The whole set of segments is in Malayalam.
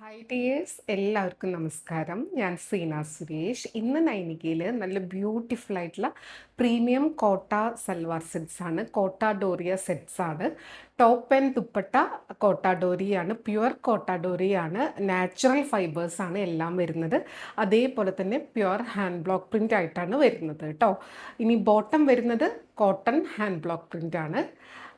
ഹായ് ഡിയേഴ്സ്, എല്ലാവർക്കും നമസ്കാരം. ഞാൻ സീന സുരേഷ്. ഇന്ന് നൈനികയിൽ നല്ല ബ്യൂട്ടിഫുൾ ആയിട്ടുള്ള പ്രീമിയം കോട്ട സൽവാർ സെറ്റ്സ് ആണ്. കോട്ട ഡോറിയ സെറ്റ്സ് ആണ്. ടോപ്പ് ആൻഡ് ദുപ്പട്ട കോട്ട ഡോറിയാണ്, പ്യുവർ കോട്ട ഡോറിയാണ്, നാച്ചുറൽ ഫൈബേഴ്സ് ആണ് എല്ലാം വരുന്നത്. അതേപോലെ തന്നെ പ്യുവർ ഹാൻഡ് ബ്ലോക്ക് പ്രിൻ്റ് ആയിട്ടാണ് വരുന്നത് കേട്ടോ. ഇനി ബോട്ടം വരുന്നത് കോട്ടൺ ഹാൻഡ് ബ്ലോക്ക് പ്രിൻ്റ് ആണ്.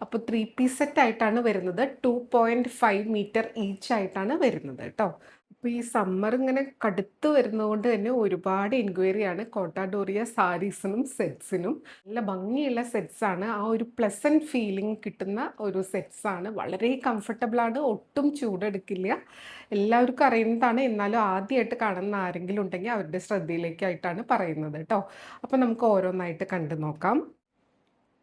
അപ്പോൾ 3 പീസ് സെറ്റ് ആയിട്ടാണ് വരുന്നത്. 2.5 മീറ്റർ ഈച്ച് ആയിട്ടാണ് വരുന്നത് കേട്ടോ. അപ്പോൾ ഈ സമ്മർ ഇങ്ങനെ കടുത്ത് വരുന്നതുകൊണ്ട് തന്നെ ഒരുപാട് എൻക്വയറിയാണ് കോട്ട ഡോറിയ സാരീസിനും സെറ്റ്സിനും. നല്ല ഭംഗിയുള്ള സെറ്റ്സാണ്. ആ ഒരു പ്ലസൻറ്റ് ഫീലിംഗ് കിട്ടുന്ന ഒരു സെറ്റ്സാണ്. വളരെ കംഫർട്ടബിളാണ്, ഒട്ടും ചൂടെടുക്കില്ല. എല്ലാവർക്കും അറിയുന്നതാണ്. എന്നാലും ആദ്യമായിട്ട് കാണുന്ന ആരെങ്കിലും ഉണ്ടെങ്കിൽ അവരുടെ ശ്രദ്ധയിലേക്കായിട്ടാണ് പറയുന്നത് കേട്ടോ. അപ്പോൾ നമുക്ക് ഓരോന്നായിട്ട് കണ്ടു നോക്കാം.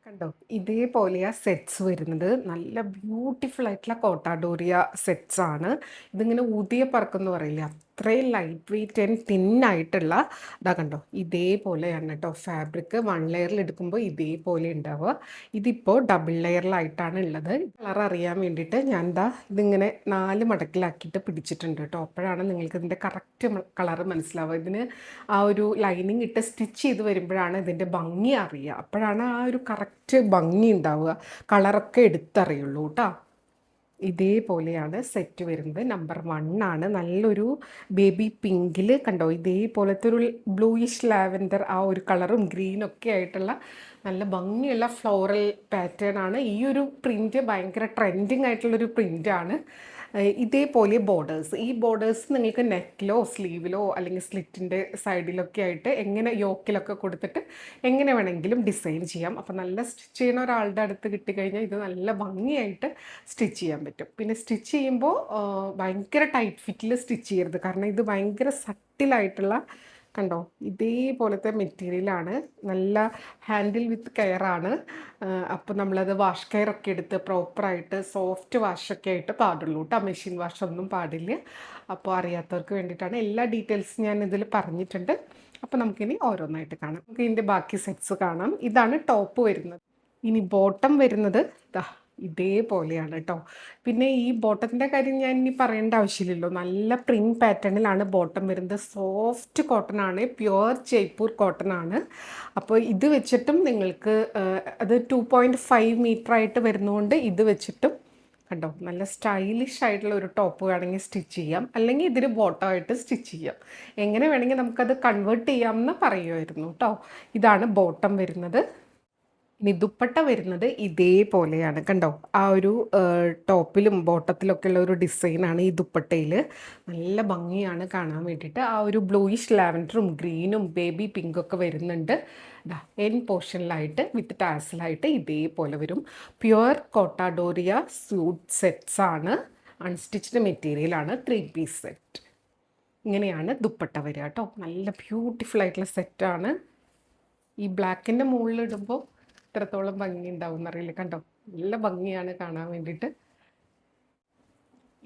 കണ്ടോ, ഇതേപോലെയാ സെറ്റ്സ് വരുന്നത്. നല്ല ബ്യൂട്ടിഫുൾ ആയിട്ടുള്ള കോട്ടാഡോറിയ സെറ്റ്സ് ആണ്. ഇതിങ്ങനെ ഊതിയ പറക്കെന്ന് പറയില്ല, അത്രയും ലൈറ്റ് വെയിറ്റ് ആൻഡ് തിന്നായിട്ടുള്ള ഇതാ. കണ്ടോ, ഇതേപോലെയാണ് കേട്ടോ ഫാബ്രിക്. 1 ലെയറിൽ എടുക്കുമ്പോൾ ഇതേപോലെ ഉണ്ടാവുക. ഇതിപ്പോൾ ഡബിൾ ലെയറിലായിട്ടാണ് ഉള്ളത്. കളർ അറിയാൻ വേണ്ടിയിട്ട് ഞാൻ എന്താ ഇതിങ്ങനെ 4 മടക്കിലാക്കിയിട്ട് പിടിച്ചിട്ടുണ്ട് കേട്ടോ. അപ്പോഴാണ് നിങ്ങൾക്ക് ഇതിൻ്റെ കറക്റ്റ് കളർ മനസ്സിലാവുക. ഇതിന് ആ ഒരു ലൈനിങ് ഇട്ട് സ്റ്റിച്ച് ചെയ്ത് വരുമ്പോഴാണ് ഇതിൻ്റെ ഭംഗി അറിയുക. അപ്പോഴാണ് ആ ഒരു കറക്റ്റ് ഭംഗി ഉണ്ടാവുക, കളറൊക്കെ എടുത്തറിയുള്ളൂ കേട്ടോ. ഇതേപോലെയാണ് സെറ്റ് വരുന്നത്. നമ്പർ 1 ആണ്. നല്ലൊരു ബേബി പിങ്കിൽ കണ്ടോ, ഇതേപോലത്തെ ഒരു ബ്ലൂയിഷ് ലാവൻഡർ ആ ഒരു കളറും ഗ്രീനൊക്കെ ആയിട്ടുള്ള നല്ല ഭംഗിയുള്ള ഫ്ലോറൽ പാറ്റേൺ ആണ്. ഈ ഒരു പ്രിൻറ്റ് ഭയങ്കര ട്രെൻഡിങ് ആയിട്ടുള്ളൊരു പ്രിൻ്റാണ്. ഇതേപോലെ ബോർഡേഴ്സ്, ഈ ബോർഡേഴ്സ് നിങ്ങൾക്ക് നെക്കിലോ സ്ലീവിലോ അല്ലെങ്കിൽ സ്ലിറ്റിൻ്റെ സൈഡിലൊക്കെ ആയിട്ട് എങ്ങനെ യോക്കിലൊക്കെ കൊടുത്തിട്ട് എങ്ങനെ വേണമെങ്കിലും ഡിസൈൻ ചെയ്യാം. അപ്പോൾ നല്ല സ്റ്റിച്ച് ചെയ്യുന്ന ഒരാളുടെ അടുത്ത് കിട്ടിക്കഴിഞ്ഞാൽ ഇത് നല്ല ഭംഗിയായിട്ട് സ്റ്റിച്ച് ചെയ്യാൻ പറ്റും. പിന്നെ സ്റ്റിച്ച് ചെയ്യുമ്പോൾ ഭയങ്കര ടൈറ്റ് ഫിറ്റിൽ സ്റ്റിച്ച് ചെയ്യരുത്, കാരണം ഇത് ഭയങ്കര സട്ടിലായിട്ടുള്ള കണ്ടോ ഇതേപോലത്തെ മെറ്റീരിയലാണ്. നല്ല ഹാൻഡിൽ വിത്ത് കെയറാണ്. അപ്പോൾ നമ്മളത് വാഷ് കെയറൊക്കെ എടുത്ത് പ്രോപ്പറായിട്ട് സോഫ്റ്റ് വാഷൊക്കെ ആയിട്ട് പാടുള്ളൂ കേട്ടോ. മെഷീൻ വാഷൊന്നും പാടില്ല. അപ്പോൾ അറിയാത്തവർക്ക് വേണ്ടിയിട്ടാണ്. എല്ലാ ഡീറ്റെയിൽസും ഞാൻ ഇതിൽ പറഞ്ഞിട്ടുണ്ട്. അപ്പോൾ നമുക്കിനി ഓരോന്നായിട്ട് കാണാം. നമുക്ക് ഇതിൻ്റെ ബാക്കി സെറ്റ്സ് കാണാം. ഇതാണ് ടോപ്പ് വരുന്നത്. ഇനി ബോട്ടം വരുന്നത് ഇതാ ഇതേപോലെയാണ് കേട്ടോ. പിന്നെ ഈ ബോട്ടത്തിൻ്റെ കാര്യം ഞാൻ ഇനി പറയേണ്ട ആവശ്യമില്ലല്ലോ. നല്ല പ്രിൻറ്റ് പാറ്റേണിലാണ് ബോട്ടം വരുന്നത്. സോഫ്റ്റ് കോട്ടൺ ആണ്, പ്യുവർ ജയ്പൂർ കോട്ടൺ ആണ്. അപ്പോൾ ഇത് വെച്ചിട്ടും നിങ്ങൾക്ക് അത് 2.5 മീറ്റർ ആയിട്ട് വരുന്നതുകൊണ്ട് ഇത് വെച്ചിട്ടും കണ്ടോ നല്ല സ്റ്റൈലിഷ് ആയിട്ടുള്ള ഒരു ടോപ്പ് വേണമെങ്കിൽ സ്റ്റിച്ച് ചെയ്യാം, അല്ലെങ്കിൽ ഇതിന് ബോട്ടമായിട്ട് സ്റ്റിച്ച് ചെയ്യാം. എങ്ങനെ വേണമെങ്കിൽ നമുക്കത് കൺവേർട്ട് ചെയ്യാമെന്ന് പറയുമായിരുന്നു കേട്ടോ. ഇതാണ് ബോട്ടം വരുന്നത്. ഇനി ദുപ്പട്ട വരുന്നത് ഇതേപോലെയാണ് കണ്ടോ. ആ ഒരു ടോപ്പിലും ബോട്ടത്തിലൊക്കെ ഉള്ള ഒരു ഡിസൈനാണ് ഈ ദുപ്പട്ടയിൽ. നല്ല ഭംഗിയാണ് കാണാൻ വേണ്ടിയിട്ട്. ആ ഒരു ബ്ലൂയിഷ് ലാവൻഡറും ഗ്രീനും ബേബി പിങ്കൊക്കെ വരുന്നുണ്ട്. എൻ പോർഷനിലായിട്ട് വിത്ത് ടാസലായിട്ട് ഇതേപോലെ വരും. പ്യുവർ കോട്ടാഡോറിയ സ്യൂട്ട് സെറ്റ്സ് ആണ്. അൺസ്റ്റിച്ച്ഡ് മെറ്റീരിയലാണ്. 3 പീസ് സെറ്റ്. ഇങ്ങനെയാണ് ദുപ്പട്ട വരിക കേട്ടോ. നല്ല ബ്യൂട്ടിഫുൾ ആയിട്ടുള്ള സെറ്റാണ്. ഈ ബ്ലാക്കിൻ്റെ മുകളിലിടുമ്പോൾ ഇത്രത്തോളം ഭംഗി ഉണ്ടാവും എന്നറിയില്ല. കണ്ടോ, നല്ല ഭംഗിയാണ് കാണാൻ വേണ്ടിയിട്ട്.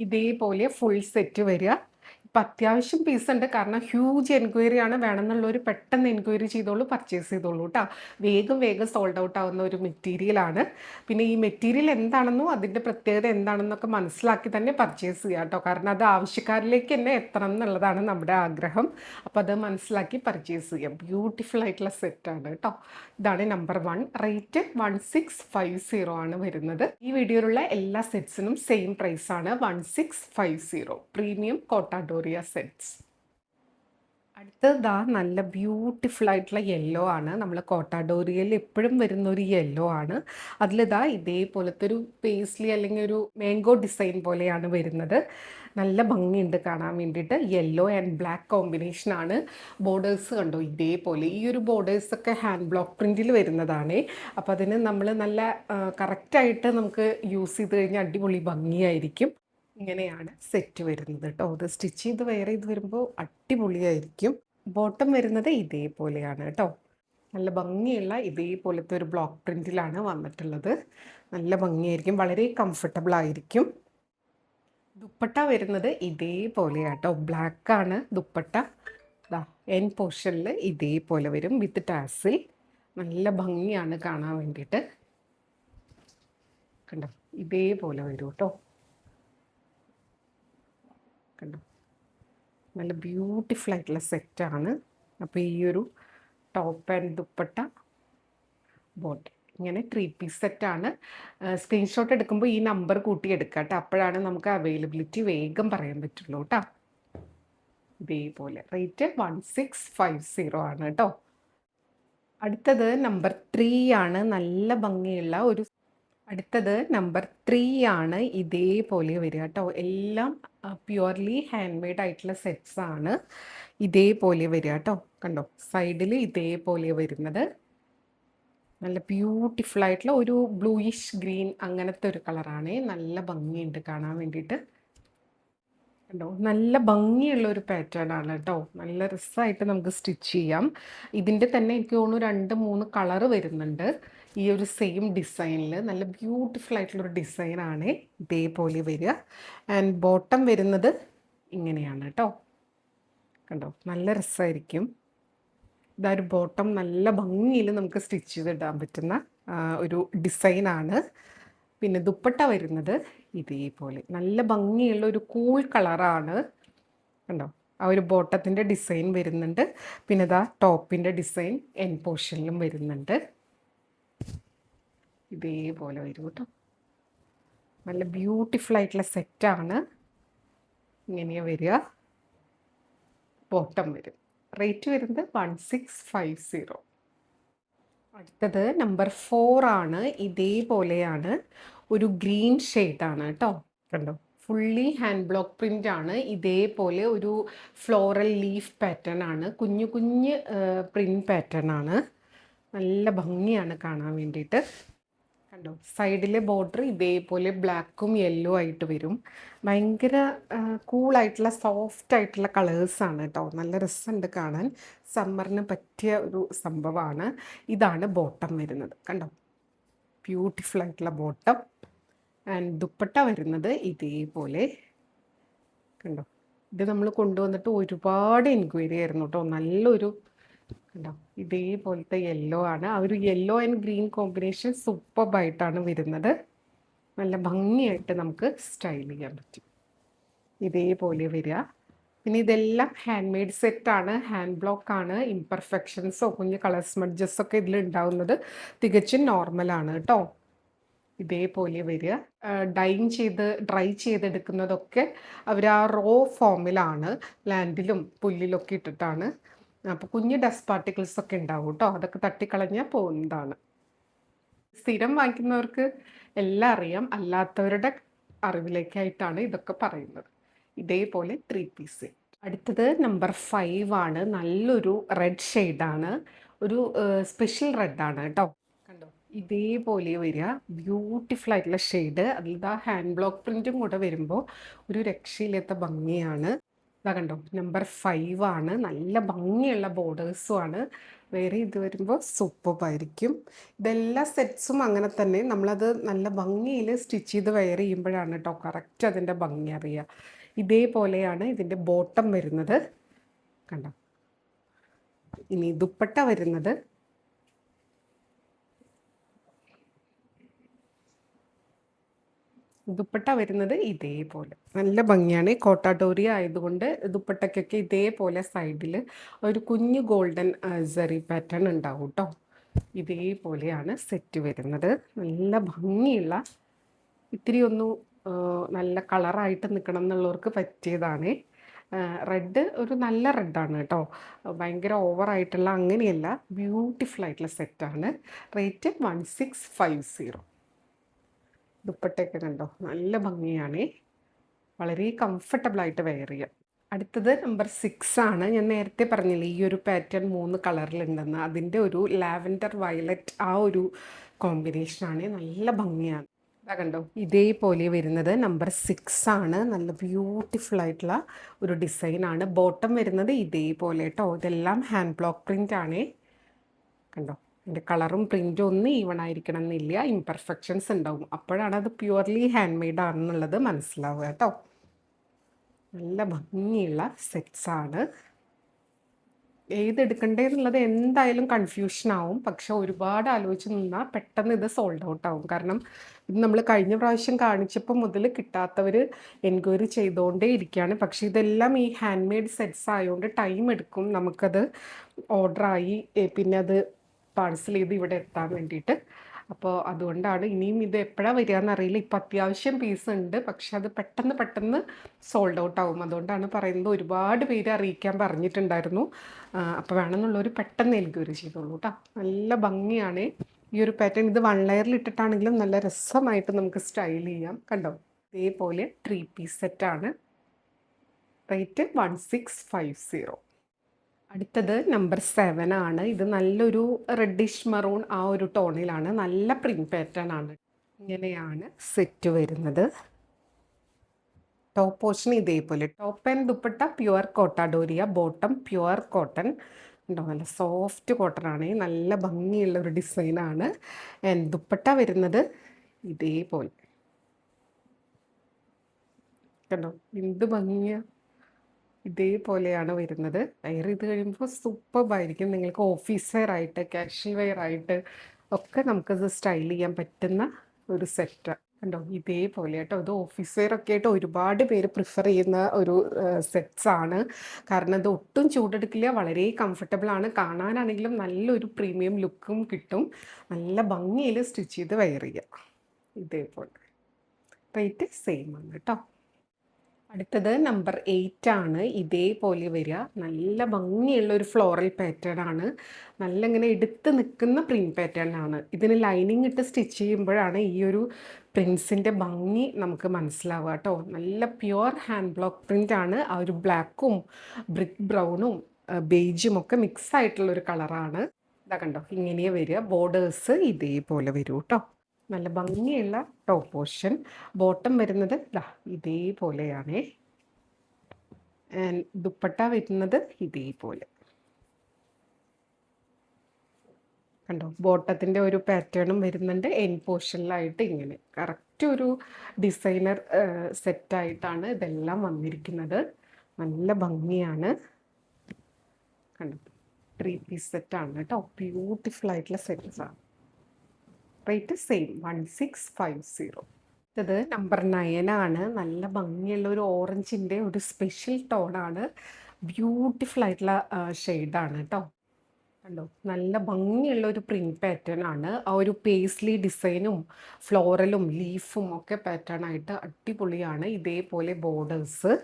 ഇതേപോലെ ഫുൾ സെറ്റ് വരിക. ഇപ്പം അത്യാവശ്യം പീസ് ഉണ്ട്, കാരണം ഹ്യൂജ് എൻക്വയറി ആണ്. വേണമെന്നുള്ളവർ പെട്ടെന്ന് എൻക്വയറി ചെയ്തോളൂ, പർച്ചേസ് ചെയ്തോളൂ കേട്ടോ. വേഗം വേഗം സോൾഡ് ഔട്ട് ആവുന്ന ഒരു മെറ്റീരിയലാണ്. പിന്നെ ഈ മെറ്റീരിയൽ എന്താണെന്നോ അതിൻ്റെ പ്രത്യേകത എന്താണെന്നൊക്കെ മനസ്സിലാക്കി തന്നെ പർച്ചേസ് ചെയ്യുക കേട്ടോ. കാരണം അത് ആവശ്യക്കാരിലേക്ക് തന്നെ എത്തണം എന്നുള്ളതാണ് നമ്മുടെ ആഗ്രഹം. അപ്പോൾ അത് മനസ്സിലാക്കി പർച്ചേസ് ചെയ്യാം. ബ്യൂട്ടിഫുൾ ആയിട്ടുള്ള സെറ്റാണ് കേട്ടോ. ഇതാണ് നമ്പർ 1. റേറ്റ് 1650 ആണ് വരുന്നത്. ഈ വീഡിയോയിലുള്ള എല്ലാ സെറ്റ്സിനും സെയിം പ്രൈസാണ്, 1650. Premium കോട്ടാഡോറിയ sets. അടുത്തതാ നല്ല ബ്യൂട്ടിഫുൾ ആയിട്ടുള്ള യെല്ലോ ആണ്. നമ്മൾ കോട്ടാഡോറിയയിൽ എപ്പോഴും വരുന്ന ഒരു യെല്ലോ ആണ്. അതിലിതാ ഇതേപോലത്തെ ഒരു പേസ്ലി അല്ലെങ്കിൽ ഒരു മാംഗോ ഡിസൈൻ പോലെയാണ് വരുന്നത്. നല്ല ഭംഗിയുണ്ട് കാണാൻ വേണ്ടിയിട്ട്. യെല്ലോ ആൻഡ് ബ്ലാക്ക് കോമ്പിനേഷനാണ്. ബോർഡേഴ്സ് കണ്ടോ ഇതേപോലെ. ഈ ഒരു ബോർഡേഴ്സൊക്കെ ഹാൻഡ് ബ്ലോക്ക് പ്രിൻറ്റിൽ വരുന്നതാണ്. അപ്പോൾ അതിന് നമ്മൾ നല്ല കറക്റ്റായിട്ട് നമുക്ക് യൂസ് ചെയ്ത് കഴിഞ്ഞാൽ അടിപൊളി ഭംഗിയായിരിക്കും. ഇങ്ങനെയാണ് സെറ്റ് വരുന്നത് കേട്ടോ. അത് സ്റ്റിച്ച് ചെയ്ത് വെയർ ചെയ്ത് വരുമ്പോൾ അടിപൊളിയായിരിക്കും. ബോട്ടം വരുന്നത് ഇതേപോലെയാണ് കേട്ടോ. നല്ല ഭംഗിയുള്ള ഇതേപോലത്തെ ഒരു ബ്ലോക്ക് പ്രിൻറ്റിലാണ് വന്നിട്ടുള്ളത്. നല്ല ഭംഗിയായിരിക്കും, വളരെ കംഫർട്ടബിൾ ആയിരിക്കും. ദുപ്പട്ട വരുന്നത് ഇതേപോലെയാട്ടോ. ബ്ലാക്കാണ് ദുപ്പട്ട. എൻ പോർഷനിൽ ഇതേപോലെ വരും വിത്ത് ടാസിൽ. നല്ല ഭംഗിയാണ് കാണാൻ വേണ്ടിയിട്ട്. കണ്ടോ ഇതേപോലെ വരും കേട്ടോ. കണ്ടോ, നല്ല ബ്യൂട്ടിഫുൾ ആയിട്ടുള്ള സെറ്റാണ്. അപ്പോൾ ഈ ഒരു ടോപ്പ് ആൻഡ് ദുപ്പട്ട ബോട്ട് ഇങ്ങനെ 3 പീസ് സെറ്റാണ്. സ്ക്രീൻഷോട്ട് എടുക്കുമ്പോൾ ഈ നമ്പർ കൂട്ടി എടുക്കുക കേട്ടോ, അപ്പോഴാണ് നമുക്ക് അവൈലബിലിറ്റി വേഗം പറയാൻ പറ്റുള്ളൂ കേട്ടോ. ഇതേപോലെ റേറ്റ് 1650 ആണ് കേട്ടോ. അടുത്തത് നമ്പർ 3 ആണ്. നല്ല ഭംഗിയുള്ള ഒരു നമ്പർ 3 ആണ്. ഇതേപോലെ വരിക കേട്ടോ. എല്ലാം പ്യുവർലി ഹാൻഡ് മെയ്ഡ് ആയിട്ടുള്ള സെറ്റ്സ് ആണ്. ഇതേപോലെ വരിക കേട്ടോ. കണ്ടോ, സൈഡിൽ ഇതേപോലെ വരുന്നത് നല്ല ബ്യൂട്ടിഫുൾ ആയിട്ടുള്ള ഒരു ബ്ലൂയിഷ് ഗ്രീൻ അങ്ങനത്തെ ഒരു കളറാണ്. നല്ല ഭംഗിയുണ്ട് കാണാൻ വേണ്ടിയിട്ട്. കണ്ടോ, നല്ല ഭംഗിയുള്ള ഒരു പാറ്റേൺ ആണ് കേട്ടോ. നല്ല രസമായിട്ട് നമുക്ക് സ്റ്റിച്ച് ചെയ്യാം. ഇതിൻ്റെ തന്നെ എനിക്ക് തോന്നുന്നു 2-3 കളറ് വരുന്നുണ്ട് ഈ ഒരു സെയിം ഡിസൈനിൽ. നല്ല ബ്യൂട്ടിഫുൾ ആയിട്ടുള്ളൊരു ഡിസൈനാണ്. ഇതേപോലെ വരിക. ആൻഡ് ബോട്ടം വരുന്നത് ഇങ്ങനെയാണ് കേട്ടോ. കണ്ടോ, നല്ല രസമായിരിക്കും. ഇതൊരു ബോട്ടം നല്ല ഭംഗിയിൽ നമുക്ക് സ്റ്റിച്ച് ചെയ്തിടാൻ പറ്റുന്ന ഒരു ഡിസൈനാണ്. പിന്നെ ദുപ്പട്ട വരുന്നത് ഇതേപോലെ നല്ല ഭംഗിയുള്ള ഒരു കൂൾ കളറാണ്. കണ്ടോ, ആ ഒരു ബോട്ടത്തിൻ്റെ ഡിസൈൻ വരുന്നുണ്ട്. പിന്നെ ഇതാ ടോപ്പിൻ്റെ ഡിസൈൻ എൻ പോർഷനിലും വരുന്നുണ്ട്. ഇതേപോലെ വരും കേട്ടോ. നല്ല ബ്യൂട്ടിഫുൾ ആയിട്ടുള്ള സെറ്റാണ്. ഇങ്ങനെയാണ് വരിക. ബോട്ടം വരും. റേറ്റ് വരുന്നത് 1650. അടുത്തത് നമ്പർ 4 ആണ്. ഇതേപോലെയാണ്, ഒരു ഗ്രീൻ ഷെയ്ഡാണ് കേട്ടോ. കണ്ടോ, ഫുള്ളി ഹാൻഡ് ബ്ലോക്ക് പ്രിൻ്റ് ആണ്. ഇതേപോലെ ഒരു ഫ്ലോറൽ ലീഫ് പാറ്റേൺ ആണ്. കുഞ്ഞു കുഞ്ഞ് പ്രിൻ്റ് പാറ്റേൺ ആണ്. നല്ല ഭംഗിയാണ് കാണാൻ വേണ്ടിയിട്ട്. കണ്ടോ, സൈഡിലെ ബോർഡർ ഇതേപോലെ ബ്ലാക്കും യെല്ലോ ആയിട്ട് വരും. ഭയങ്കര കൂളായിട്ടുള്ള സോഫ്റ്റ് ആയിട്ടുള്ള കളേഴ്സാണ് കേട്ടോ. നല്ല രസമുണ്ട് കാണാൻ. സമ്മറിന് പറ്റിയ ഒരു സംഭവമാണ്. ഇതാണ് ബോട്ടം വരുന്നത്. കണ്ടോ, ബ്യൂട്ടിഫുൾ ആയിട്ടുള്ള ബോട്ടം. ആൻഡ് ദുപ്പട്ട വരുന്നത് ഇതേപോലെ. കണ്ടോ, ഇത് നമ്മൾ കൊണ്ടുവന്നിട്ട് ഒരുപാട് എൻക്വയറി ആയിരുന്നു കേട്ടോ. നല്ലൊരു കണ്ടോ, ഇതേപോലത്തെ യെല്ലോ ആണ്. ആ ഒരു യെല്ലോ ആൻഡ് ഗ്രീൻ കോമ്പിനേഷൻ സൂപ്പർബായിട്ടാണ് വരുന്നത്. നല്ല ഭംഗിയായിട്ട് നമുക്ക് സ്റ്റൈൽ ചെയ്യാൻ പറ്റും. ഇതേപോലെ വരിക. പിന്നെ ഇതെല്ലാം ഹാൻഡ് മെയ്ഡ് സെറ്റാണ്. ഹാൻഡ് ബ്ലോക്ക് ആണ്. ഇംപെർഫെക്ഷൻസോ കുഞ്ഞ് കളർ സ്മഡ്ജസ് ഒക്കെ ഇതിൽ ഉണ്ടാവുന്നത് തികച്ചും നോർമലാണ് കേട്ടോ. ഇതേപോലെ വരിക. ഡ്രൈ ചെയ്തെടുക്കുന്നതൊക്കെ അവർ ആ റോ ഫോമിലാണ്, ലാൻഡിലും പുല്ലിലൊക്കെ ഇട്ടിട്ടാണ്. അപ്പോൾ കുഞ്ഞ് ഡസ്റ്റ് പാർട്ടിക്കിൾസ് ഒക്കെ ഉണ്ടാവും കേട്ടോ. അതൊക്കെ തട്ടിക്കളഞ്ഞാൽ പോകുന്നതാണ്. സ്ഥിരം വാങ്ങിക്കുന്നവർക്ക് എല്ലാം അറിയാം, അല്ലാത്തവരുടെ അറിവിലേക്കായിട്ടാണ് ഇതൊക്കെ പറയുന്നത്. ഇതേപോലെ 3 പീസ്. അടുത്തത് നമ്പർ 5 ആണ്. നല്ലൊരു റെഡ് ഷെയ്ഡാണ്. ഒരു സ്പെഷ്യൽ റെഡാണ് കേട്ടോ. കണ്ടോ, ഇതേപോലെ വരിക. ബ്യൂട്ടിഫുൾ ആയിട്ടുള്ള ഷെയ്ഡ്. അതിൽ ഹാൻഡ് ബ്ലോക്ക് പ്രിൻറ്റും കൂടെ വരുമ്പോൾ ഒരു രക്ഷയില്ലാത്ത ഭംഗിയാണ്. ഇതാ കണ്ടോ, നമ്പർ 5 ആണ്. നല്ല ഭംഗിയുള്ള ബോർഡേഴ്സും ആണ്. വേറെ ഇത് വരുമ്പോൾ സൂപ്പറായിരിക്കും. ഇതെല്ലാ സെറ്റ്സും അങ്ങനെ തന്നെ. നമ്മളത് നല്ല ഭംഗിയിൽ സ്റ്റിച്ച് ചെയ്ത് വെയർ ചെയ്യുമ്പോഴാണ് കേട്ടോ കറക്റ്റ് അതിൻ്റെ ഭംഗി അറിയുക. ഇതേപോലെയാണ് ഇതിൻ്റെ ബോട്ടം വരുന്നത്. കണ്ടോ, ഇനി ദുപ്പട്ട വരുന്നത് ഇതേപോലെ. നല്ല ഭംഗിയാണ്. കോട്ടാഡോറി ആയതുകൊണ്ട് ദുപ്പട്ടയ്ക്കൊക്കെ ഇതേപോലെ സൈഡിൽ ഒരു കുഞ്ഞു ഗോൾഡൻ സെറി പാറ്റേൺ ഉണ്ടാവും കേട്ടോ. ഇതേപോലെയാണ് സെറ്റ് വരുന്നത്. നല്ല ഭംഗിയുള്ള, ഇത്തിരി ഒന്ന് നല്ല കളറായിട്ട് നിൽക്കണം എന്നുള്ളവർക്ക് പറ്റിയതാണ്. റെഡ് ഒരു നല്ല റെഡാണ് കേട്ടോ. ഭയങ്കര ഓവറായിട്ടുള്ള അങ്ങനെയല്ല, ബ്യൂട്ടിഫുൾ ആയിട്ടുള്ള സെറ്റാണ്. റേറ്റ് 1650. ദുപ്പട്ടയൊക്കെ കണ്ടോ, നല്ല ഭംഗിയാണ്. വളരെ കംഫർട്ടബിളായിട്ട് വെയർ ചെയ്യാം. അടുത്തത് നമ്പർ 6 ആണ്. ഞാൻ നേരത്തെ പറഞ്ഞില്ലേ ഈ ഒരു പാറ്റേൺ 3 കളറിലുണ്ടെന്ന്. അതിൻ്റെ ഒരു ലാവൻഡർ വയലറ്റ് ആ ഒരു കോമ്പിനേഷനാണ്. നല്ല ഭംഗിയാണ്. അതാ കണ്ടോ, ഇതേപോലെ വരുന്നത് നമ്പർ 6 ആണ്. നല്ല ബ്യൂട്ടിഫുൾ ആയിട്ടുള്ള ഒരു ഡിസൈനാണ്. ബോട്ടം വരുന്നത് ഇതേപോലെ കേട്ടോ. ഇതെല്ലാം ഹാൻഡ് ബ്ലോക്ക് പ്രിൻ്റ് ആണ്. കണ്ടോ, അതിൻ്റെ കളറും പ്രിൻറ്റും ഒന്നും ഈവൺ ആയിരിക്കണം എന്നില്ല. ഇംപെർഫെക്ഷൻസ് ഉണ്ടാവും. അപ്പോഴാണ് അത് പ്യുവർലി ഹാൻഡ് മെയ്ഡ് ആണെന്നുള്ളത് മനസ്സിലാവുക കേട്ടോ. നല്ല ഭംഗിയുള്ള സെറ്റ്സാണ്. ഏതെടുക്കണ്ടേ എന്നുള്ളത് എന്തായാലും കൺഫ്യൂഷൻ ആവും. പക്ഷെ ഒരുപാട് ആലോചിച്ച് നിന്നാൽ പെട്ടെന്ന് ഇത് സോൾഡ് ഔട്ട് ആവും. കാരണം ഇത് നമ്മൾ കഴിഞ്ഞ പ്രാവശ്യം കാണിച്ചപ്പോൾ മുതൽ കിട്ടാത്തവർ എൻക്വയറി ചെയ്തുകൊണ്ടേ ഇരിക്കുകയാണ്. പക്ഷേ ഇതെല്ലാം ഈ ഹാൻഡ് മെയ്ഡ് സെറ്റ്സ് ആയതുകൊണ്ട് ടൈം എടുക്കും നമുക്കത് ഓർഡറായി പിന്നെ അത് പാഴ്സൽ ചെയ്ത് ഇവിടെ എത്താൻ വേണ്ടിയിട്ട്. അപ്പോൾ അതുകൊണ്ടാണ് ഇനിയും ഇത് എപ്പോഴാണ് വരിക എന്നറിയില്ല. ഇപ്പം അത്യാവശ്യം പീസ് ഉണ്ട്, പക്ഷെ അത് പെട്ടെന്ന് സോൾഡ് ഔട്ട് ആവും. അതുകൊണ്ടാണ് പറയുന്നത്. ഒരുപാട് പേര് അറിയിക്കാൻ പറഞ്ഞിട്ടുണ്ടായിരുന്നു. അപ്പോൾ വേണമെന്നുള്ളവർ പെട്ടെന്ന് എൻക്വയറി ചെയ്തോളൂ കേട്ടോ. നല്ല ഭംഗിയാണ് ഈ ഒരു പാറ്റേൺ. ഇത് 1 ലെയറിൽ ഇട്ടിട്ടാണെങ്കിലും നല്ല രസമായിട്ട് നമുക്ക് സ്റ്റൈൽ ചെയ്യാം. കണ്ടോ, ഇതേപോലെ 3 പീസ് സെറ്റാണ്. റേറ്റ് 1650. അടുത്തത് നമ്പർ 7 ആണ്. ഇത് നല്ലൊരു റെഡിഷ് മറൂൺ ആ ഒരു ടോണിലാണ്. നല്ല പ്രിന്റ് പാറ്റേൺ ആണ്. ഇങ്ങനെയാണ് സെറ്റ് വരുന്നത്. ടോപ്പ് പോർഷൻ ഇതേപോലെ. Top and dupatta pure Kota Doria, bottom pure cotton. ഉണ്ടോ, നല്ല സോഫ്റ്റ് കോട്ടൺ ആണ്. നല്ല ഭംഗിയുള്ള ഒരു ഡിസൈനാണ്. ആൻഡ് ദുപ്പട്ട വരുന്നത് ഇതേപോലെ. കണ്ടോ എന്ത് ഭംഗിയാ. ഇതേപോലെയാണ് വരുന്നത്. വെയർ ചെയ്ത് കഴിയുമ്പോൾ സൂപ്പർബായിരിക്കും. നിങ്ങൾക്ക് ഓഫീസ് വെയർ ആയിട്ട് കാഷ്വൽ വെയർ ആയിട്ട് ഒക്കെ നമുക്കത് സ്റ്റൈൽ ചെയ്യാൻ പറ്റുന്ന ഒരു സെറ്റ്. കണ്ടോ ഇതേപോലെ കേട്ടോ. ഇത് ഓഫീസ് വെയർ ഒക്കെ ആയിട്ട് ഒരുപാട് പേര് പ്രിഫർ ചെയ്യുന്ന ഒരു സെറ്റ്സ് ആണ്. കാരണം ഇത് ഒട്ടും ചൂടെടുക്കില്ല, വളരെ കംഫർട്ടബിൾ ആണ്. കാണാനാണെങ്കിലും നല്ലൊരു പ്രീമിയം ലുക്കും കിട്ടും. നല്ല ഭംഗിയിൽ സ്റ്റിച്ച് ചെയ്ത് വെയർ ചെയ്യാം. ഇതേപോലെ. റേറ്റ് സെയിം ആണ് കേട്ടോ. അടുത്തത് നമ്പർ 8 ആണ്. ഇതേപോലെ വരിക. നല്ല ഭംഗിയുള്ള ഒരു ഫ്ലോറൽ പാറ്റേൺ ആണ്. നല്ല ഇങ്ങനെ എടുത്ത് നിൽക്കുന്ന പ്രിന്റ് പാറ്റേൺ ആണ്. ഇതിന് ലൈനിങ് ഇട്ട് സ്റ്റിച്ച് ചെയ്യുമ്പോഴാണ് ഈ ഒരു പ്രിൻസിൻ്റെ ഭംഗി നമുക്ക് മനസ്സിലാവുക കേട്ടോ. നല്ല പ്യുവർ ഹാൻഡ് ബ്ലോക്ക് പ്രിൻ്റ് ആണ്. ആ ഒരു ബ്ലാക്കും ബ്രിക്ക് ബ്രൗണും ബേജും ഒക്കെ മിക്സ് ആയിട്ടുള്ളൊരു കളറാണ്. ഇതാ കണ്ടോ, ഇങ്ങനെ വരിക. ബോർഡേഴ്സ് ഇതേപോലെ വരും കേട്ടോ. നല്ല ഭംഗിയുള്ള ടോപ്പ് പോർഷൻ. ബോട്ടം വരുന്നത് ഇതേപോലെയാണ്. ആൻഡ് ദുപ്പട്ട വരുന്നത് ഇതേപോലെ. കണ്ടോ, ബോട്ടത്തിൻ്റെ ഒരു പാറ്റേണും വരുന്നുണ്ട്. എൻഡ് പോർഷനിലായിട്ട് ഇങ്ങനെ കറക്റ്റ് ഒരു ഡിസൈനർ സെറ്റായിട്ടാണ് ഇതെല്ലാം വന്നിരിക്കുന്നത്. നല്ല ഭംഗിയാണ്. കണ്ടോ, 3 പീസ് സെറ്റാണ് കേട്ടോ. ബ്യൂട്ടിഫുൾ ആയിട്ടുള്ള സെറ്റ്സാണ്. Rate same 1650. ഇത് നമ്പർ 9 ആണ്. നല്ല ഭംഗിയുള്ള ഒരു ഓറഞ്ചിൻ്റെ ഒരു സ്പെഷ്യൽ ടോണാണ്. ബ്യൂട്ടിഫുൾ ആയിട്ടുള്ള ഷെയ്ഡാണ് കേട്ടോ. കണ്ടോ, നല്ല ഭംഗിയുള്ള ഒരു പ്രിന്റ് പാറ്റേൺ ആണ്. ആ ഒരു പേസ്ലി ഡിസൈനും ഫ്ലോറലും ലീഫും ഒക്കെ പാറ്റേൺ ആയിട്ട് അടിപൊളിയാണ്. ഇതേപോലെ ബോർഡേഴ്സ്.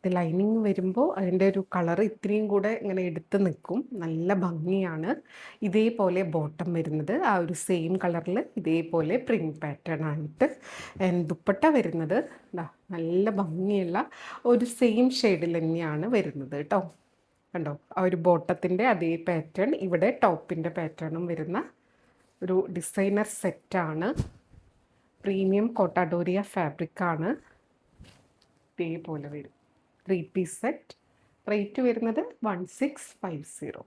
ഇത് ലൈനിങ് വരുമ്പോൾ അതിൻ്റെ ഒരു കളർ ഇത്രയും കൂടെ ഇങ്ങനെ എടുത്ത് നിൽക്കും. നല്ല ഭംഗിയാണ്. ഇതേപോലെ ബോട്ടം വരുന്നത് ആ ഒരു സെയിം കളറിൽ ഇതേപോലെ പ്രിന്റ് പാറ്റേൺ ആയിട്ട്. ആൻഡ് ദുപ്പട്ട വരുന്നത് നല്ല ഭംഗിയുള്ള ഒരു സെയിം ഷെയ്ഡിൽ തന്നെയാണ് വരുന്നത് കേട്ടോ. കണ്ടോ, ആ ഒരു ബോട്ടത്തിൻ്റെ അതേ പാറ്റേൺ ഇവിടെ ടോപ്പിൻ്റെ പാറ്റേണും വരുന്ന ഒരു ഡിസൈനർ സെറ്റാണ്. പ്രീമിയം കോട്ടാഡോരിയ ഫാബ്രിക്കാണ്. ഇതേപോലെ വരും. 3 പീസ് സെറ്റ്. റേറ്റ് വരുന്നത് 1650.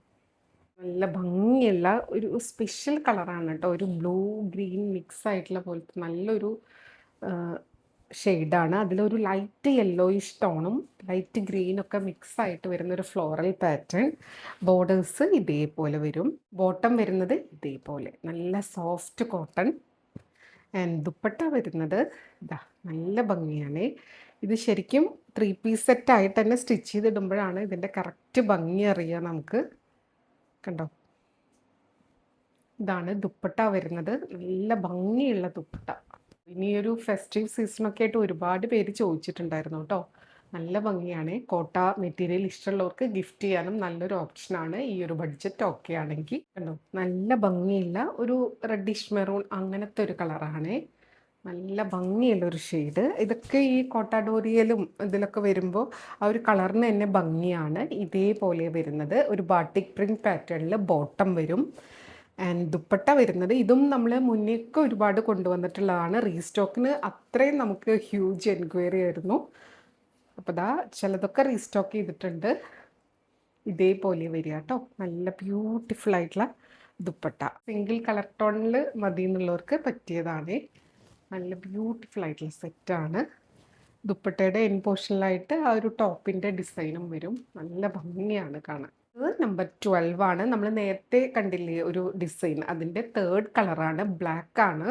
നല്ല ഭംഗിയുള്ള ഒരു സ്പെഷ്യൽ കളറാണ് കേട്ടോ. ഒരു ബ്ലൂ ഗ്രീൻ മിക്സ് ആയിട്ടുള്ള പോലത്തെ നല്ലൊരു ഷെയ്ഡാണ്. അതിലൊരു ലൈറ്റ് യെല്ലോയിഷ് ടോണും ലൈറ്റ് ഗ്രീനൊക്കെ മിക്സ് ആയിട്ട് വരുന്നൊരു ഫ്ലോറൽ പാറ്റേൺ. ബോർഡേഴ്സ് ഇതേപോലെ വരും. ബോട്ടം വരുന്നത് ഇതേപോലെ നല്ല സോഫ്റ്റ് കോട്ടൺ. ആൻഡ് ദുപ്പട്ട വരുന്നത് നല്ല ഭംഗിയാണ്. ഇത് ശരിക്കും 3 പീസ് സെറ്റായിട്ട് തന്നെ സ്റ്റിച്ച് ചെയ്തിടുമ്പോഴാണ് ഇതിൻ്റെ കറക്റ്റ് ഭംഗി അറിയുക നമുക്ക്. കണ്ടോ, ഇതാണ് ദുപ്പട്ട വരുന്നത്. നല്ല ഭംഗിയുള്ള ദുപ്പട്ട. ഇനിയൊരു ഫെസ്റ്റീവ് സീസണൊക്കെ ആയിട്ട് ഒരുപാട് പേര് ചോദിച്ചിട്ടുണ്ടായിരുന്നു കേട്ടോ. നല്ല ഭംഗിയാണ്. കോട്ട മെറ്റീരിയൽ ഇഷ്ടമുള്ളവർക്ക് ഗിഫ്റ്റ് ചെയ്യാനും നല്ലൊരു ഓപ്ഷനാണ് ഈ ഒരു ബഡ്ജറ്റ് ഓക്കെ ആണെങ്കിൽ. കണ്ടോ, നല്ല ഭംഗിയുള്ള ഒരു റെഡിഷ് മെറൂൺ അങ്ങനത്തെ ഒരു കളറാണ്. നല്ല ഭംഗിയുള്ളൊരു ഷെയ്ഡ്. ഇതൊക്കെ ഈ കോട്ടാഡോറിയലും ഇതിലൊക്കെ വരുമ്പോൾ ആ ഒരു കളറിന് തന്നെ ഭംഗിയാണ്. ഇതേപോലെ വരുന്നത് ഒരു ബാട്ടിക് പ്രിന്റ് പാറ്റേണിൽ ബോട്ടം വരും. ആൻഡ് ദുപ്പട്ട വരുന്നത് ഇതും നമ്മൾ മുന്നേക്ക് ഒരുപാട് കൊണ്ടുവന്നിട്ടുള്ളതാണ്. റീസ്റ്റോക്കിന് അത്രയും നമുക്ക് ഹ്യൂജ് എൻക്വയറി ആയിരുന്നു. അപ്പോൾ ചിലതൊക്കെ റീസ്റ്റോക്ക് ചെയ്തിട്ടുണ്ട്. ഇതേപോലെ വരിക കേട്ടോ. നല്ല ബ്യൂട്ടിഫുൾ ആയിട്ടുള്ള ദുപ്പട്ട. സിംഗിൾ കളർ ടോണിൽ മതി എന്നുള്ളവർക്ക് പറ്റിയതാണ്. നല്ല ബ്യൂട്ടിഫുൾ ആയിട്ടുള്ള സെറ്റാണ്. ദുപ്പട്ടയുടെ എൻ പോർഷനിലായിട്ട് ആ ഒരു ടോപ്പിൻ്റെ ഡിസൈനും വരും. നല്ല ഭംഗിയാണ് കാണാൻ. ഇത് നമ്പർ 12 ആണ്. നമ്മൾ നേരത്തെ കണ്ടില്ലേ ഒരു ഡിസൈൻ, അതിൻ്റെ തേർഡ് കളറാണ്, ബ്ലാക്ക് ആണ്.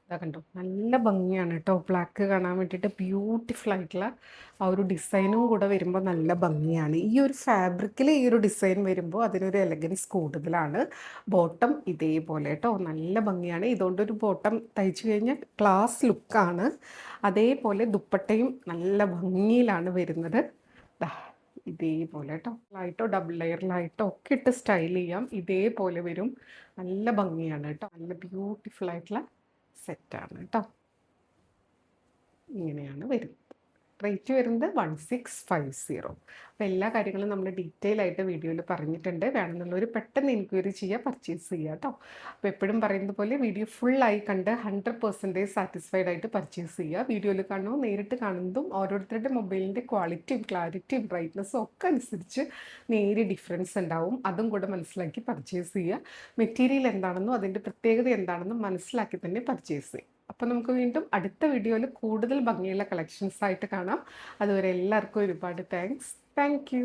ഇതാ കണ്ടോ, നല്ല ഭംഗിയാണ് കേട്ടോ ബ്ലാക്ക് കാണാൻ വേണ്ടിയിട്ട്. ബ്യൂട്ടിഫുൾ ആയിട്ടുള്ള ആ ഒരു ഡിസൈനും കൂടെ വരുമ്പോൾ നല്ല ഭംഗിയാണ്. ഈ ഒരു ഫാബ്രിക്കിൽ ഈ ഒരു ഡിസൈൻ വരുമ്പോൾ അതിനൊരു എലഗൻസ് കൂടുതലാണ്. ബോട്ടം ഇതേപോലെ കേട്ടോ, നല്ല ഭംഗിയാണ്. ഇതുകൊണ്ടൊരു ബോട്ടം തയ്ച്ചു കഴിഞ്ഞാൽ ക്ലാസ് ലുക്കാണ്. അതേപോലെ ദുപ്പട്ടയും നല്ല ഭംഗിയിലാണ് വരുന്നത്. ദാ ഇതേപോലെ കേട്ടോ, ലൈറ്റോ ഡബിൾ ലെയറിലായിട്ടോ ഒക്കെ ഇട്ട് സ്റ്റൈൽ ചെയ്യാം. ഇതേപോലെ വരും, നല്ല ഭംഗിയാണ് കേട്ടോ. നല്ല ബ്യൂട്ടിഫുൾ ആയിട്ടുള്ള സെറ്റാണ് കേട്ടോ. ഇങ്ങനെയാണ് വരുന്നത്. റേറ്റ് വരുന്നത് 1650. അപ്പോൾ എല്ലാ കാര്യങ്ങളും നമ്മൾ ഡീറ്റെയിൽ ആയിട്ട് വീഡിയോയിൽ പറഞ്ഞിട്ടുണ്ട്. വേണമെന്നുള്ളവർ പെട്ടെന്ന് എൻക്വയറി ചെയ്യുക, പർച്ചേസ് ചെയ്യുക കേട്ടോ. അപ്പോൾ എപ്പോഴും പറയുന്നത് പോലെ വീഡിയോ ഫുള്ളായി കണ്ട് 100% സാറ്റിസ്ഫൈഡ് ആയിട്ട് പർച്ചേസ് ചെയ്യുക. വീഡിയോയിൽ കാണുമ്പോൾ നേരിട്ട് കാണുന്നതും ഓരോരുത്തരുടെ മൊബൈലിൻ്റെ ക്വാളിറ്റിയും ക്ലാരിറ്റിയും ബ്രൈറ്റ്നസ്സും ഒക്കെ അനുസരിച്ച് നേരിയ ഡിഫറൻസ് ഉണ്ടാവും. അതും കൂടെ മനസ്സിലാക്കി പർച്ചേസ് ചെയ്യുക. മെറ്റീരിയൽ എന്താണെന്നും അതിൻ്റെ പ്രത്യേകത എന്താണെന്നും മനസ്സിലാക്കി തന്നെ പർച്ചേസ് ചെയ്യുക. അപ്പോൾ നമുക്ക് വീണ്ടും അടുത്ത വീഡിയോയിൽ കൂടുതൽ ഭംഗിയുള്ള കളക്ഷൻസ് ആയിട്ട് കാണാം. അതുവരെ എല്ലാവർക്കും ഒരുപാട് താങ്ക്സ്. Thank you.